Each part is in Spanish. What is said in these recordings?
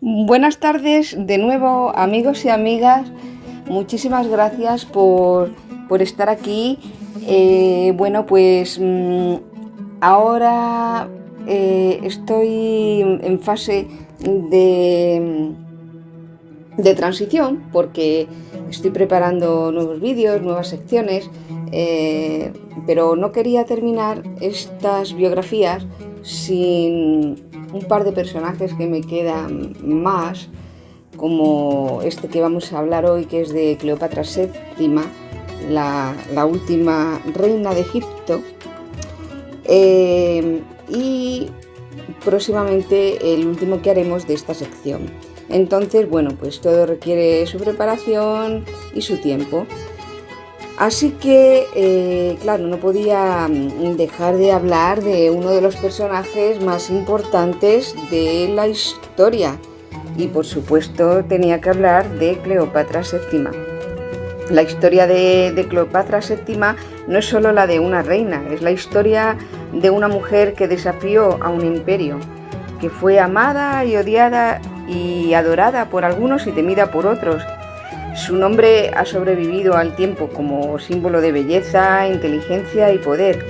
Buenas tardes de nuevo, amigos y amigas. Muchísimas gracias por estar aquí. Ahora estoy en fase de transición porque estoy preparando nuevos vídeos, nuevas secciones, pero no quería terminar estas biografías sin un par de personajes que me quedan más, como este que vamos a hablar hoy, que es de Cleopatra VII, la última reina de Egipto, y próximamente el último que haremos de esta sección. Entonces, pues todo requiere su preparación y su tiempo. Así que, claro, no podía dejar de hablar de uno de los personajes más importantes de la historia. Y por supuesto tenía que hablar de Cleopatra VII. La historia de Cleopatra VII no es solo la de una reina, es la historia de una mujer que desafió a un imperio, que fue amada y odiada y adorada por algunos y temida por otros. Su nombre ha sobrevivido al tiempo como símbolo de belleza, inteligencia y poder.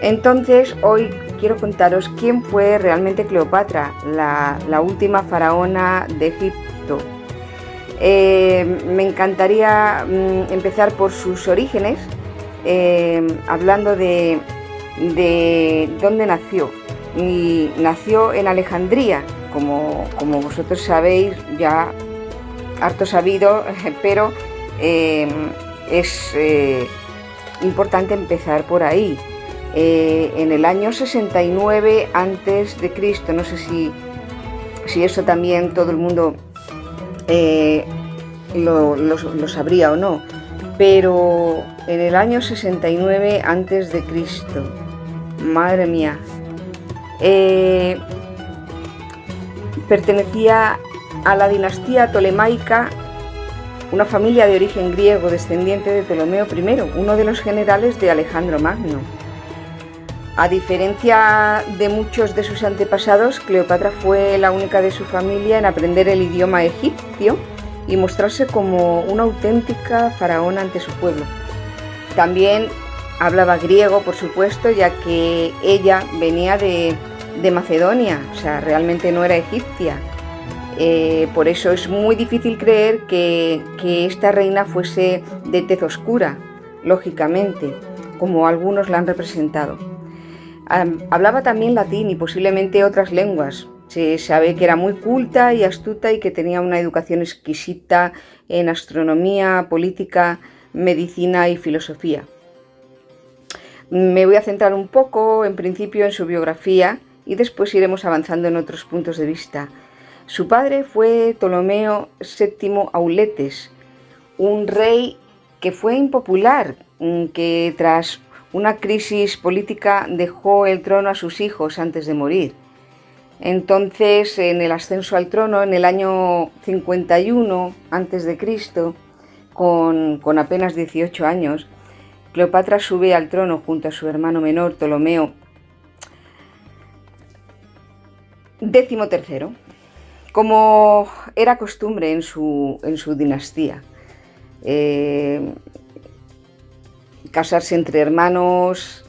Entonces, hoy quiero contaros quién fue realmente Cleopatra, la última faraona de Egipto. Me encantaría empezar por sus orígenes, hablando de dónde nació. Y nació en Alejandría, como vosotros sabéis, ya harto sabido, pero es importante empezar por ahí. En el año 69 a.C., no sé si eso también todo el mundo lo sabría o no, pero en el año 69 a.C., madre mía, pertenecía a la dinastía tolemaica, una familia de origen griego descendiente de Ptolomeo I, uno de los generales de Alejandro Magno. A diferencia de muchos de sus antepasados, Cleopatra fue la única de su familia en aprender el idioma egipcio y mostrarse como una auténtica faraona ante su pueblo. También hablaba griego, por supuesto, ya que ella venía de Macedonia, o sea, realmente no era egipcia. Por eso es muy difícil creer que esta reina fuese de tez oscura, lógicamente, como algunos la han representado. Hablaba también latín y posiblemente otras lenguas. Se sabe que era muy culta y astuta y que tenía una educación exquisita en astronomía, política, medicina y filosofía. Me voy a centrar un poco, en principio, en su biografía y después iremos avanzando en otros puntos de vista. Su padre fue Ptolomeo VII Auletes, un rey que fue impopular, que tras una crisis política dejó el trono a sus hijos antes de morir. Entonces, en el ascenso al trono, en el año 51 a.C., con apenas 18 años, Cleopatra sube al trono junto a su hermano menor, Ptolomeo XIII. Como era costumbre en su dinastía, casarse entre hermanos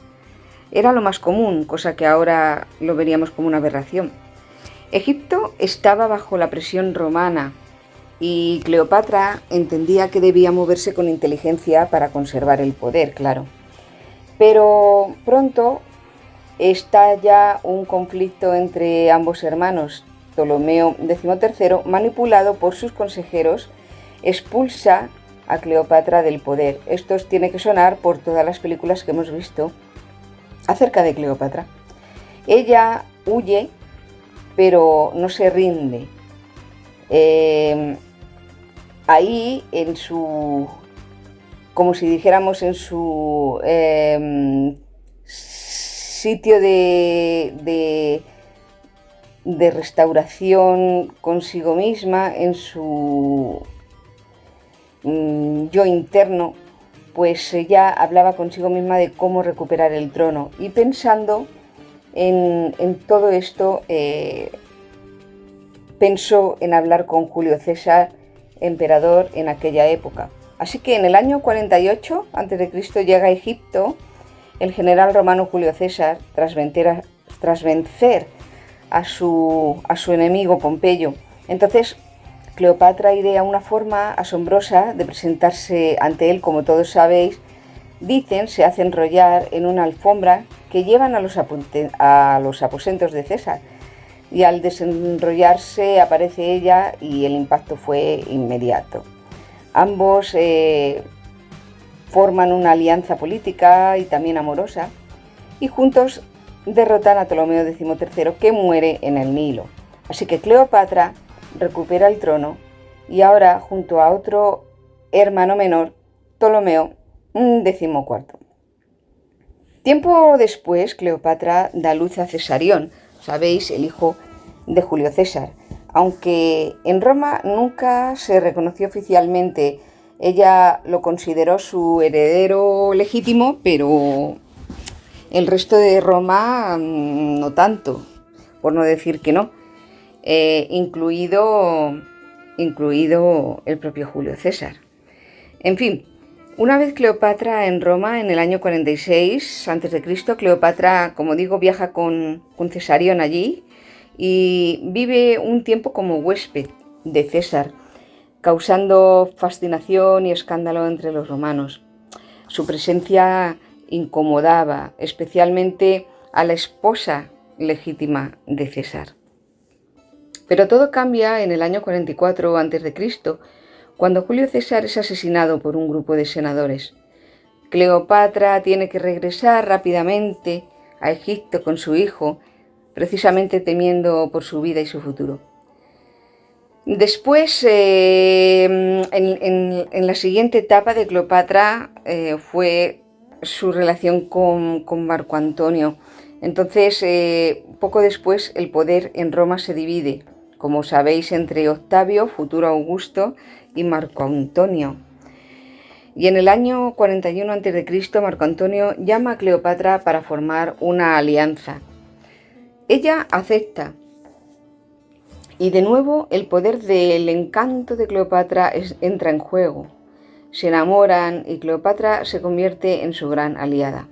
era lo más común, cosa que ahora lo veríamos como una aberración. Egipto estaba bajo la presión romana y Cleopatra entendía que debía moverse con inteligencia para conservar el poder, claro. Pero pronto estalla un conflicto entre ambos hermanos. Ptolomeo XIII, manipulado por sus consejeros, expulsa a Cleopatra del poder. Esto os tiene que sonar por todas las películas que hemos visto acerca de Cleopatra. Ella huye, pero no se rinde. Ahí, como si dijéramos, en su sitio de restauración consigo misma, en su yo interno, pues ella hablaba consigo misma de cómo recuperar el trono y pensando en todo esto pensó en hablar con Julio César, emperador en aquella época. Así que en el año 48 a.C. llega a Egipto el general romano Julio César tras vencer a su enemigo Pompeyo. Entonces Cleopatra idea una forma asombrosa de presentarse ante él. Como todos sabéis, dicen, se hace enrollar en una alfombra que llevan a los aposentos de César, y al desenrollarse aparece ella y el impacto fue inmediato. Ambos forman una alianza política y también amorosa, y juntos derrotan a Ptolomeo XIII, que muere en el Nilo. Así que Cleopatra recupera el trono y ahora junto a otro hermano menor, Ptolomeo XIV. Tiempo después, Cleopatra da luz a Cesarión, sabéis, el hijo de Julio César. Aunque en Roma nunca se reconoció oficialmente, ella lo consideró su heredero legítimo, pero el resto de Roma no tanto, por no decir que no, incluido el propio Julio César. En fin, una vez Cleopatra en Roma, en el año 46 a.C., Cleopatra, como digo, viaja con Cesarión allí y vive un tiempo como huésped de César, causando fascinación y escándalo entre los romanos. Su presencia incomodaba especialmente a la esposa legítima de César. Pero todo cambia en el año 44 a.C., cuando Julio César es asesinado por un grupo de senadores. Cleopatra tiene que regresar rápidamente a Egipto con su hijo, precisamente temiendo por su vida y su futuro. Después, en la siguiente etapa de Cleopatra fue su relación con Marco Antonio. Entonces, poco después, el poder en Roma se divide, como sabéis, entre Octavio, futuro Augusto, y Marco Antonio. Y en el año 41 a.C., Marco Antonio llama a Cleopatra para formar una alianza. Ella acepta, y de nuevo el poder del encanto de Cleopatra entra en juego. Se enamoran y Cleopatra se convierte en su gran aliada.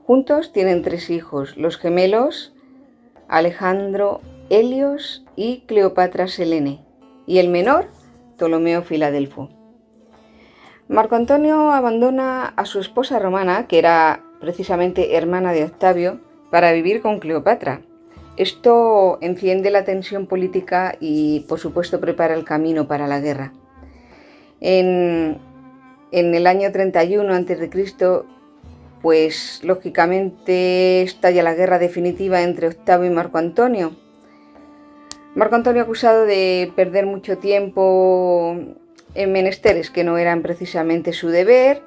Juntos tienen 3 hijos, los gemelos Alejandro, Helios y Cleopatra Selene, y el menor, Ptolomeo Filadelfo. Marco Antonio abandona a su esposa romana, que era precisamente hermana de Octavio, para vivir con Cleopatra. Esto enciende la tensión política y, por supuesto, prepara el camino para la guerra. En el año 31 a.C., pues lógicamente estalla la guerra definitiva entre Octavio y Marco Antonio. Marco Antonio, acusado de perder mucho tiempo en menesteres que no eran precisamente su deber,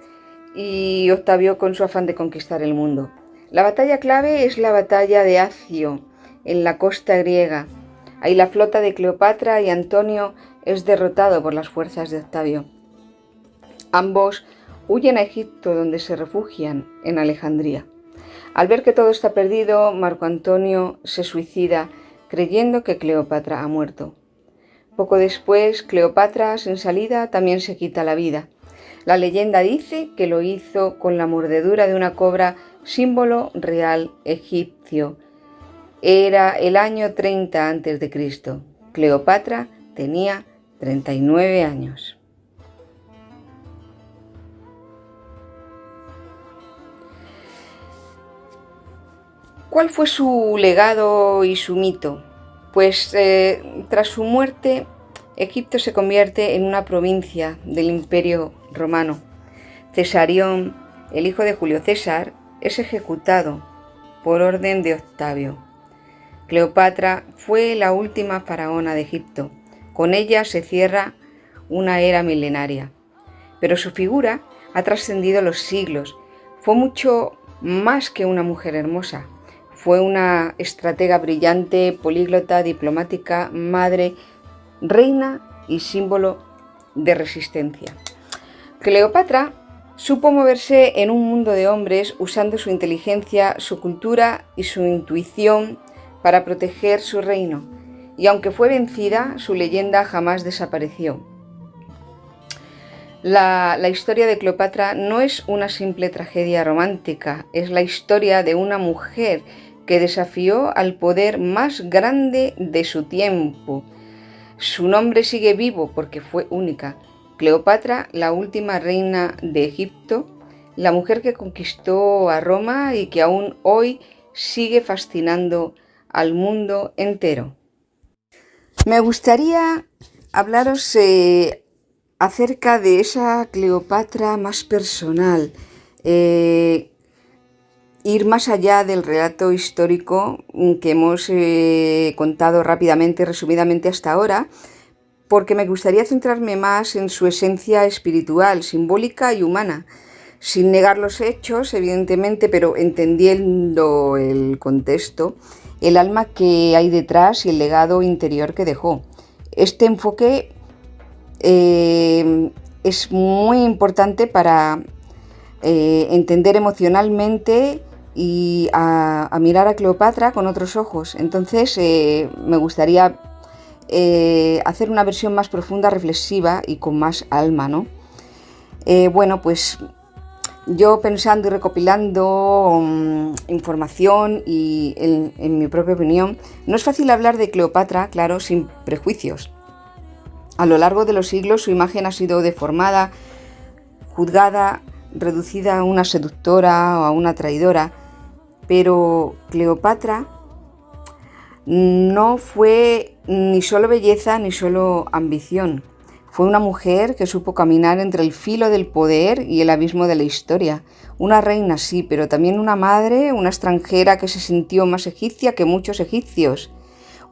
y Octavio con su afán de conquistar el mundo. La batalla clave es la batalla de Acio, en la costa griega. Ahí la flota de Cleopatra y Antonio es derrotado por las fuerzas de Octavio. Ambos huyen a Egipto, donde se refugian en Alejandría. Al ver que todo está perdido, Marco Antonio se suicida, creyendo que Cleopatra ha muerto. Poco después, Cleopatra, sin salida, también se quita la vida. La leyenda dice que lo hizo con la mordedura de una cobra, símbolo real egipcio. Era el año 30 a.C. Cleopatra tenía 39 años. ¿Cuál fue su legado y su mito? Pues tras su muerte, Egipto se convierte en una provincia del Imperio Romano. Cesarión, el hijo de Julio César, es ejecutado por orden de Octavio. Cleopatra fue la última faraona de Egipto. Con ella se cierra una era milenaria. Pero su figura ha trascendido los siglos. Fue mucho más que una mujer hermosa. Fue una estratega brillante, políglota, diplomática, madre, reina y símbolo de resistencia. Cleopatra supo moverse en un mundo de hombres usando su inteligencia, su cultura y su intuición para proteger su reino. y aunque fue vencida, su leyenda jamás desapareció. La historia de Cleopatra no es una simple tragedia romántica, es la historia de una mujer que desafió al poder más grande de su tiempo. Su nombre sigue vivo porque fue única. Cleopatra, la última reina de Egipto, la mujer que conquistó a Roma y que aún hoy sigue fascinando al mundo entero. Me gustaría hablaros acerca de esa Cleopatra más personal, ir más allá del relato histórico que hemos contado rápidamente y resumidamente hasta ahora, porque me gustaría centrarme más en su esencia espiritual, simbólica y humana, sin negar los hechos, evidentemente, pero entendiendo el contexto, el alma que hay detrás y el legado interior que dejó. Este enfoque es muy importante para entender emocionalmente y a mirar a Cleopatra con otros ojos. Entonces me gustaría hacer una versión más profunda, reflexiva y con más alma, ¿no? Bueno, pues yo pensando y recopilando información y en mi propia opinión, no es fácil hablar de Cleopatra, claro, sin prejuicios. A lo largo de los siglos su imagen ha sido deformada, juzgada, reducida a una seductora o a una traidora, pero Cleopatra no fue ni solo belleza ni solo ambición. Fue una mujer que supo caminar entre el filo del poder y el abismo de la historia. Una reina, sí, pero también una madre, una extranjera que se sintió más egipcia que muchos egipcios.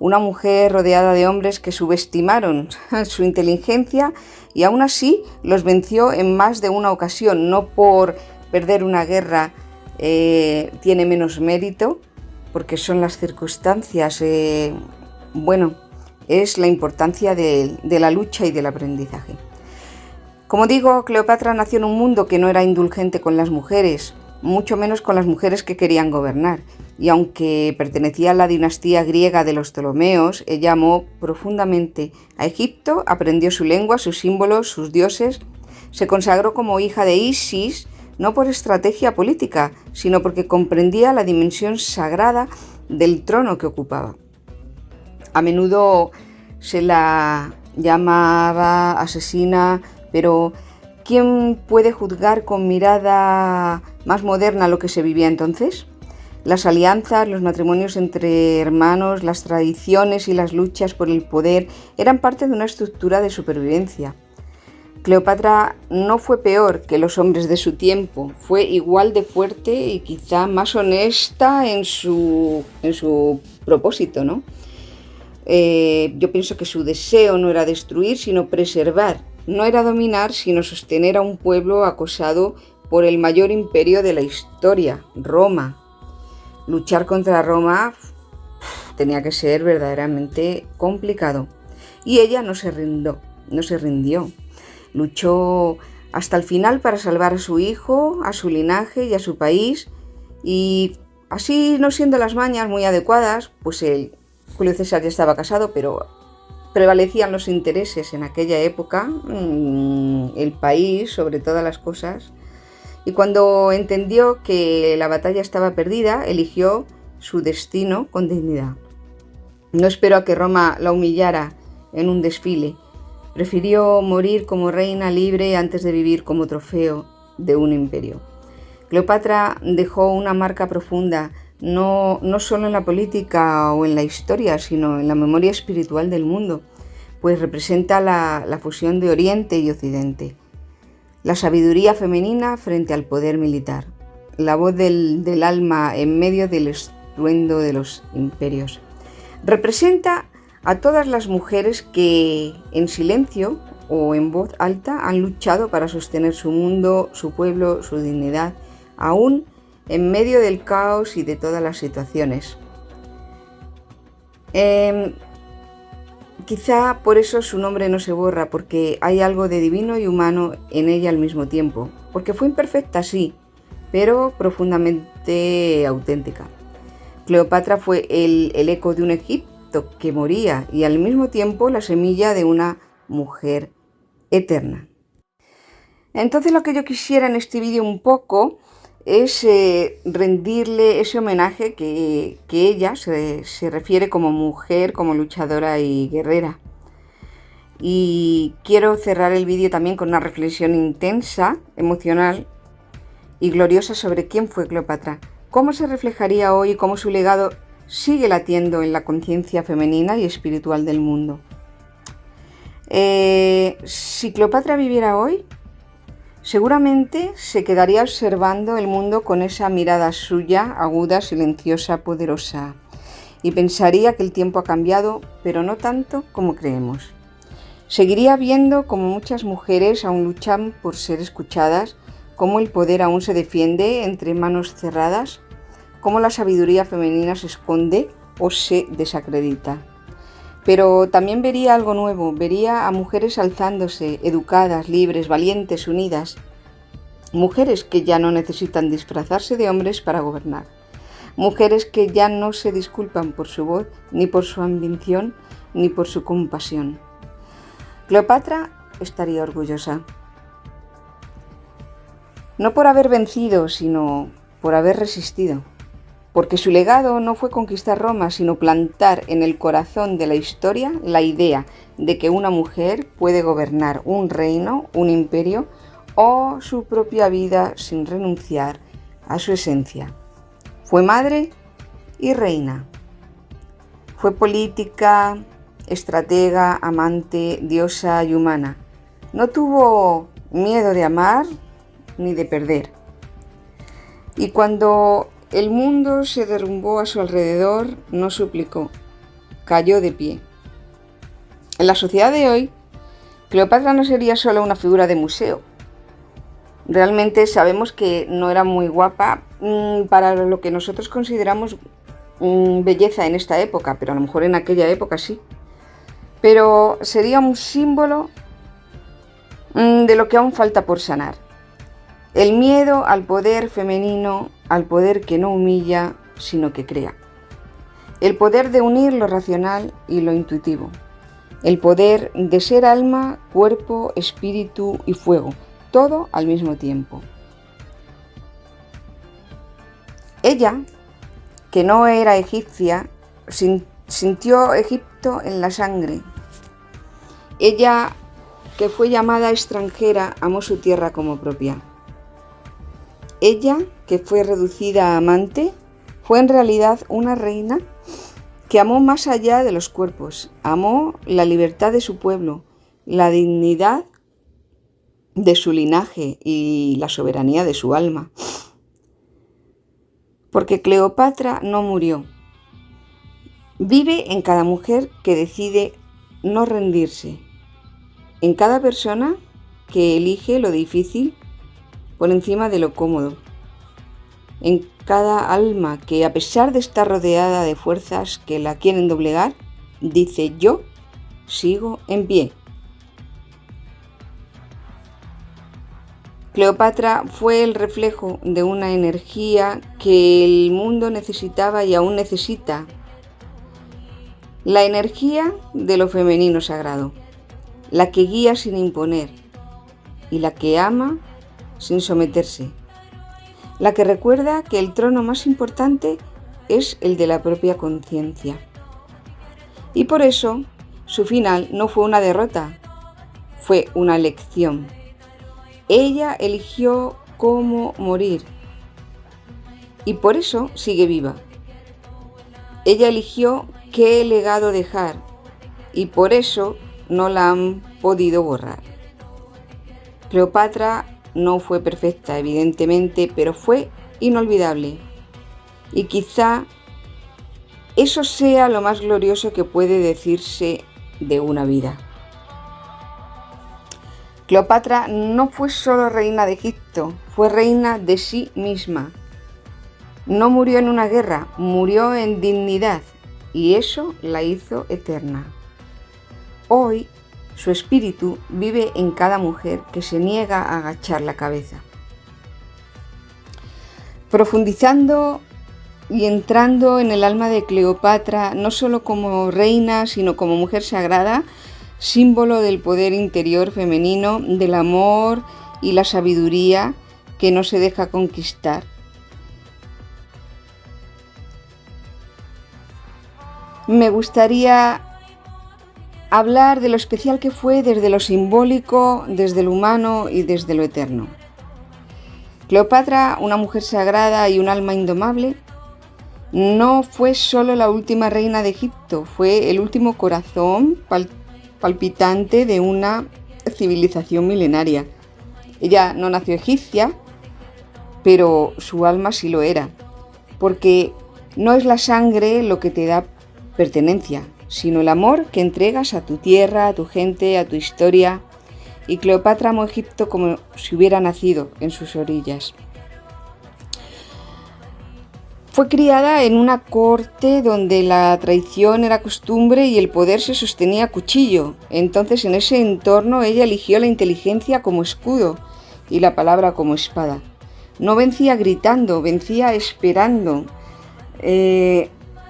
Una mujer rodeada de hombres que subestimaron su inteligencia y aún así los venció en más de una ocasión. No por perder una guerra tiene menos mérito, porque son las circunstancias. Bueno, es la importancia de la lucha y del aprendizaje. Como digo, Cleopatra nació en un mundo que no era indulgente con las mujeres, mucho menos con las mujeres que querían gobernar. Y aunque pertenecía a la dinastía griega de los Ptolomeos, ella amó profundamente a Egipto, aprendió su lengua, sus símbolos, sus dioses, se consagró como hija de Isis, no por estrategia política, sino porque comprendía la dimensión sagrada del trono que ocupaba. A menudo se la llamaba asesina, pero ¿quién puede juzgar con mirada más moderna lo que se vivía entonces? Las alianzas, los matrimonios entre hermanos, las tradiciones y las luchas por el poder eran parte de una estructura de supervivencia. Cleopatra no fue peor que los hombres de su tiempo, fue igual de fuerte y quizá más honesta en su propósito, ¿no? Yo pienso que su deseo no era destruir, sino preservar, no era dominar, sino sostener a un pueblo acosado por el mayor imperio de la historia, Roma. Luchar contra Roma tenía que ser verdaderamente complicado. Y ella no se rindió. Luchó hasta el final para salvar a su hijo, a su linaje y a su país. Y así, no siendo las mañas muy adecuadas, pues Julio César ya estaba casado, pero prevalecían los intereses en aquella época, el país sobre todas las cosas. Y cuando entendió que la batalla estaba perdida, eligió su destino con dignidad. No esperó a que Roma la humillara en un desfile. Prefirió morir como reina libre antes de vivir como trofeo de un imperio. Cleopatra dejó una marca profunda, no solo en la política o en la historia, sino en la memoria espiritual del mundo, pues representa la fusión de Oriente y Occidente. La sabiduría femenina frente al poder militar, la voz del alma en medio del estruendo de los imperios. Representa a todas las mujeres que en silencio o en voz alta han luchado para sostener su mundo, su pueblo, su dignidad, aún en medio del caos y de todas las situaciones. Quizá por eso su nombre no se borra, porque hay algo de divino y humano en ella al mismo tiempo, porque fue imperfecta, sí, pero profundamente auténtica. Cleopatra fue el eco de un Egipto Egipto que moría y al mismo tiempo la semilla de una mujer eterna. Entonces lo que yo quisiera en este vídeo un poco es rendirle ese homenaje que ella se refiere como mujer, como luchadora y guerrera. Y quiero cerrar el vídeo también con una reflexión intensa, emocional y gloriosa sobre quién fue Cleopatra, cómo se reflejaría hoy y cómo su legado sigue latiendo en la conciencia femenina y espiritual del mundo. Si Cleopatra viviera hoy, seguramente se quedaría observando el mundo con esa mirada suya, aguda, silenciosa, poderosa, y pensaría que el tiempo ha cambiado, pero no tanto como creemos. Seguiría viendo cómo muchas mujeres aún luchan por ser escuchadas, cómo el poder aún se defiende entre manos cerradas, cómo la sabiduría femenina se esconde o se desacredita. Pero también vería algo nuevo, vería a mujeres alzándose, educadas, libres, valientes, unidas. Mujeres que ya no necesitan disfrazarse de hombres para gobernar. Mujeres que ya no se disculpan por su voz, ni por su ambición, ni por su compasión. Cleopatra estaría orgullosa. No por haber vencido, sino por haber resistido. Porque su legado no fue conquistar Roma, sino plantar en el corazón de la historia la idea de que una mujer puede gobernar un reino, un imperio o su propia vida sin renunciar a su esencia. Fue madre y reina. Fue política, estratega, amante, diosa y humana. No tuvo miedo de amar ni de perder. Y cuando el mundo se derrumbó a su alrededor, no suplicó, cayó de pie. En la sociedad de hoy, Cleopatra no sería solo una figura de museo. Realmente sabemos que no era muy guapa para lo que nosotros consideramos belleza en esta época, pero a lo mejor en aquella época sí. Pero sería un símbolo de lo que aún falta por sanar. El miedo al poder femenino, al poder que no humilla, sino que crea. El poder de unir lo racional y lo intuitivo. El poder de ser alma, cuerpo, espíritu y fuego, todo al mismo tiempo. Ella, que no era egipcia, sintió Egipto en la sangre. Ella, que fue llamada extranjera, amó su tierra como propia. Ella, que fue reducida a amante, fue en realidad una reina que amó más allá de los cuerpos, amó la libertad de su pueblo, la dignidad de su linaje y la soberanía de su alma. Porque Cleopatra no murió. Vive en cada mujer que decide no rendirse, en cada persona que elige lo difícil por encima de lo cómodo, en cada alma que, a pesar de estar rodeada de fuerzas que la quieren doblegar, dice: yo sigo en pie. Cleopatra fue el reflejo de una energía que el mundo necesitaba y aún necesita. La energía de lo femenino sagrado, la que guía sin imponer y la que ama sin someterse, la que recuerda que el trono más importante es el de la propia conciencia. Y por eso su final no fue una derrota, fue una elección. Ella eligió cómo morir y por eso sigue viva. Ella eligió qué legado dejar y por eso no la han podido borrar. Cleopatra no fue perfecta, evidentemente, pero fue inolvidable. Y quizá eso sea lo más glorioso que puede decirse de una vida. Cleopatra no fue solo reina de Egipto, fue reina de sí misma. No murió en una guerra, murió en dignidad, y eso la hizo eterna. Hoy, su espíritu vive en cada mujer que se niega a agachar la cabeza. Profundizando y entrando en el alma de Cleopatra, no solo como reina, sino como mujer sagrada, símbolo del poder interior femenino, del amor y la sabiduría que no se deja conquistar. Me gustaría hablar de lo especial que fue desde lo simbólico, desde lo humano y desde lo eterno. Cleopatra, una mujer sagrada y un alma indomable, no fue solo la última reina de Egipto, fue el último corazón palpitante de una civilización milenaria. Ella no nació egipcia, pero su alma sí lo era, porque no es la sangre lo que te da pertenencia, sino el amor que entregas a tu tierra, a tu gente, a tu historia. Y Cleopatra amó Egipto como si hubiera nacido en sus orillas. Fue criada en una corte donde la traición era costumbre y el poder se sostenía a cuchillo. Entonces, en ese entorno ella eligió la inteligencia como escudo y la palabra como espada. No vencía gritando, vencía esperando.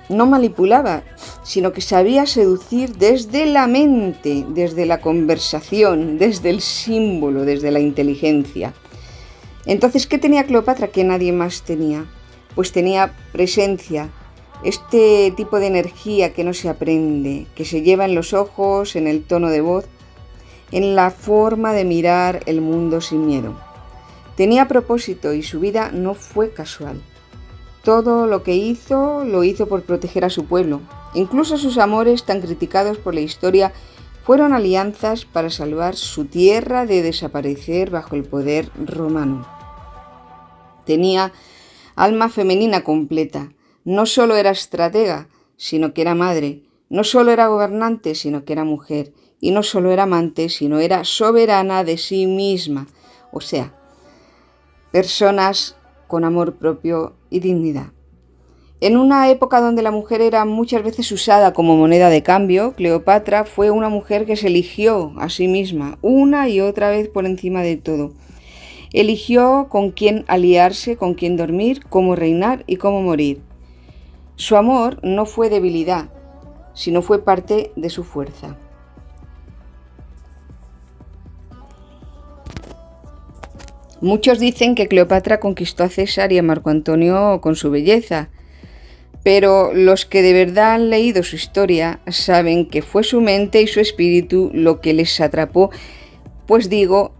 No manipulaba, sino que sabía seducir desde la mente, desde la conversación, desde el símbolo, desde la inteligencia. Entonces, ¿qué tenía Cleopatra que nadie más tenía? Pues tenía presencia, este tipo de energía que no se aprende, que se lleva en los ojos, en el tono de voz, en la forma de mirar el mundo sin miedo. Tenía propósito y su vida no fue casual. Todo lo que hizo, lo hizo por proteger a su pueblo. Incluso sus amores, tan criticados por la historia, fueron alianzas para salvar su tierra de desaparecer bajo el poder romano. Tenía alma femenina completa. No solo era estratega, sino que era madre. No solo era gobernante, sino que era mujer. Y no solo era amante, sino era soberana de sí misma. O sea, personas con amor propio y dignidad. En una época donde la mujer era muchas veces usada como moneda de cambio, Cleopatra fue una mujer que se eligió a sí misma una y otra vez por encima de todo. Eligió con quién aliarse, con quién dormir, cómo reinar y cómo morir. Su amor no fue debilidad, sino fue parte de su fuerza. Muchos dicen que Cleopatra conquistó a César y a Marco Antonio con su belleza, pero los que de verdad han leído su historia saben que fue su mente y su espíritu lo que les atrapó. Pues digo,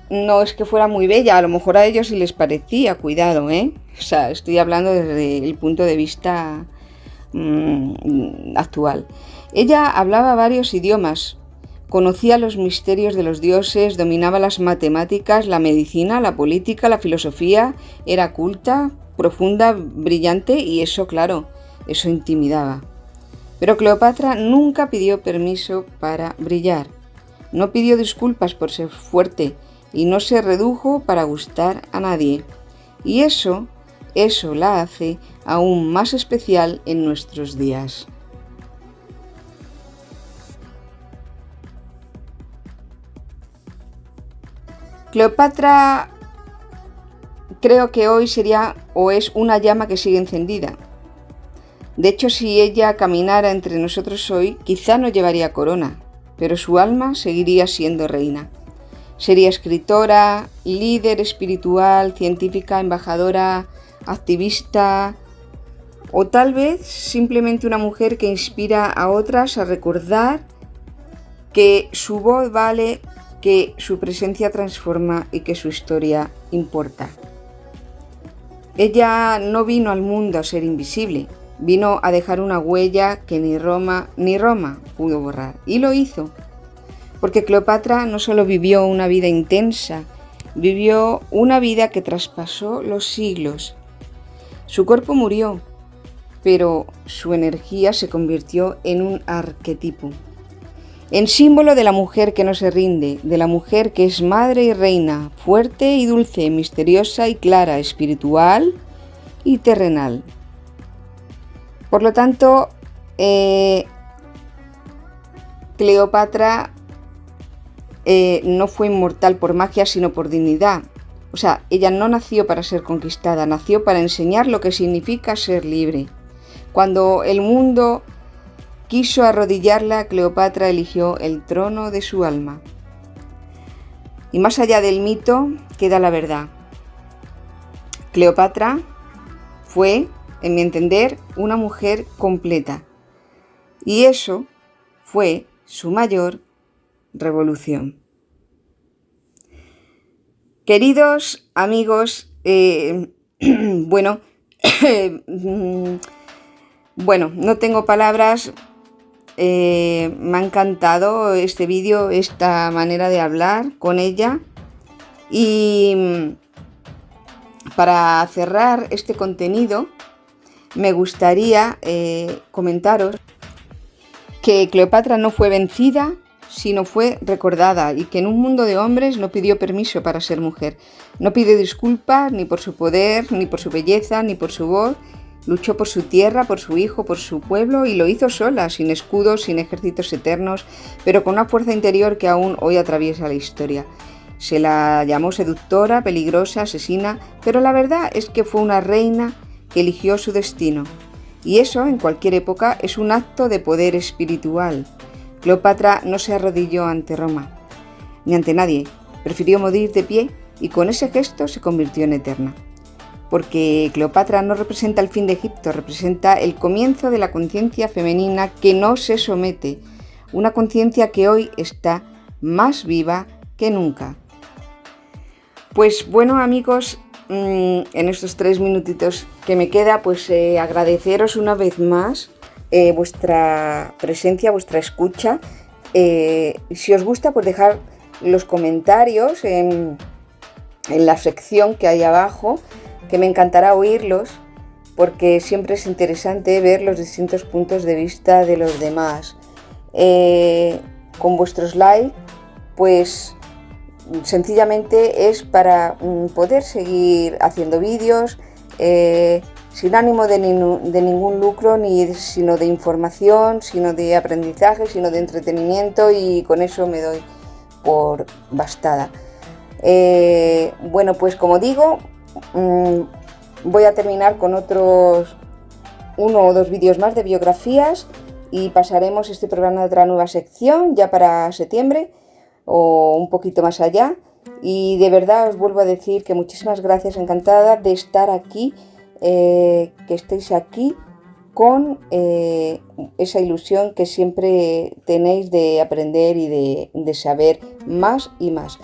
no es que fuera muy bella, a lo mejor a ellos sí les parecía, cuidado, O sea, estoy hablando desde el punto de vista actual. Ella hablaba varios idiomas. Conocía los misterios de los dioses, dominaba las matemáticas, la medicina, la política, la filosofía, era culta, profunda, brillante y eso, claro, eso intimidaba. Pero Cleopatra nunca pidió permiso para brillar, no pidió disculpas por ser fuerte y no se redujo para gustar a nadie. Y eso la hace aún más especial en nuestros días. Cleopatra creo que hoy sería o es una llama que sigue encendida. De hecho, si ella caminara entre nosotros hoy, quizá no llevaría corona, pero su alma seguiría siendo reina. Sería escritora, líder espiritual, científica, embajadora, activista o tal vez simplemente una mujer que inspira a otras a recordar que su voz vale, que su presencia transforma y que su historia importa. Ella no vino al mundo a ser invisible, vino a dejar una huella que ni Roma pudo borrar. Y lo hizo, porque Cleopatra no solo vivió una vida intensa, vivió una vida que traspasó los siglos. Su cuerpo murió, pero su energía se convirtió en un arquetipo, en símbolo de la mujer que no se rinde, de la mujer que es madre y reina, fuerte y dulce, misteriosa y clara, espiritual y terrenal. Por lo tanto, Cleopatra no fue inmortal por magia, sino por dignidad. O sea, ella no nació para ser conquistada, nació para enseñar lo que significa ser libre. Cuando el mundo quiso arrodillarla, Cleopatra eligió el trono de su alma. Y más allá del mito queda la verdad. Cleopatra fue, en mi entender, una mujer completa. Y eso fue su mayor revolución. Queridos amigos, bueno, no tengo palabras. Me ha encantado este vídeo, esta manera de hablar con ella. Y para cerrar este contenido, me gustaría comentaros que Cleopatra no fue vencida, sino fue recordada, y que en un mundo de hombres no pidió permiso para ser mujer. No pidió disculpas ni por su poder, ni por su belleza, ni por su voz. Luchó por su tierra, por su hijo, por su pueblo, y lo hizo sola, sin escudos, sin ejércitos eternos, pero con una fuerza interior que aún hoy atraviesa la historia. Se la llamó seductora, peligrosa, asesina, pero la verdad es que fue una reina que eligió su destino. Y eso, en cualquier época, es un acto de poder espiritual. Cleopatra no se arrodilló ante Roma, ni ante nadie. Prefirió morir de pie y con ese gesto se convirtió en eterna. Porque Cleopatra no representa el fin de Egipto, representa el comienzo de la conciencia femenina que no se somete. Una conciencia que hoy está más viva que nunca. Pues bueno, amigos, en estos 3 minutitos que me queda, pues agradeceros una vez más vuestra presencia, vuestra escucha. Si os gusta, pues dejar los comentarios en la sección que hay abajo, que me encantará oírlos, porque siempre es interesante ver los distintos puntos de vista de los demás. Con vuestros likes, pues sencillamente es para poder seguir haciendo vídeos sin ánimo de ningún lucro, sino de información, sino de aprendizaje, sino de entretenimiento, y con eso me doy por bastada. Bueno, pues como digo, voy a terminar con otros 1 o 2 vídeos más de biografías y pasaremos este programa a otra nueva sección ya para septiembre o un poquito más allá. Y de verdad os vuelvo a decir que muchísimas gracias, encantada de estar aquí, que estéis aquí con esa ilusión que siempre tenéis de aprender y de saber más y más.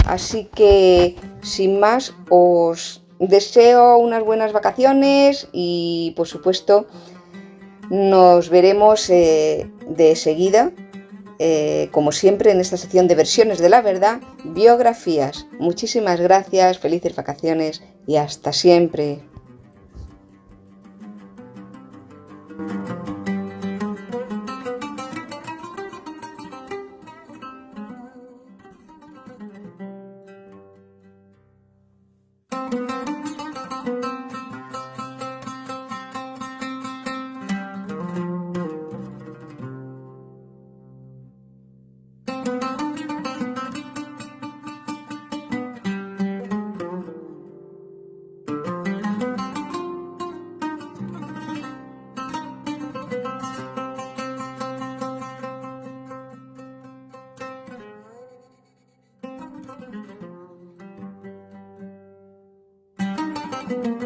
Así que, sin más, os deseo unas buenas vacaciones y, por supuesto, nos veremos de seguida, como siempre, en esta sección de versiones de la verdad, biografías. Muchísimas gracias, felices vacaciones y hasta siempre. Thank you.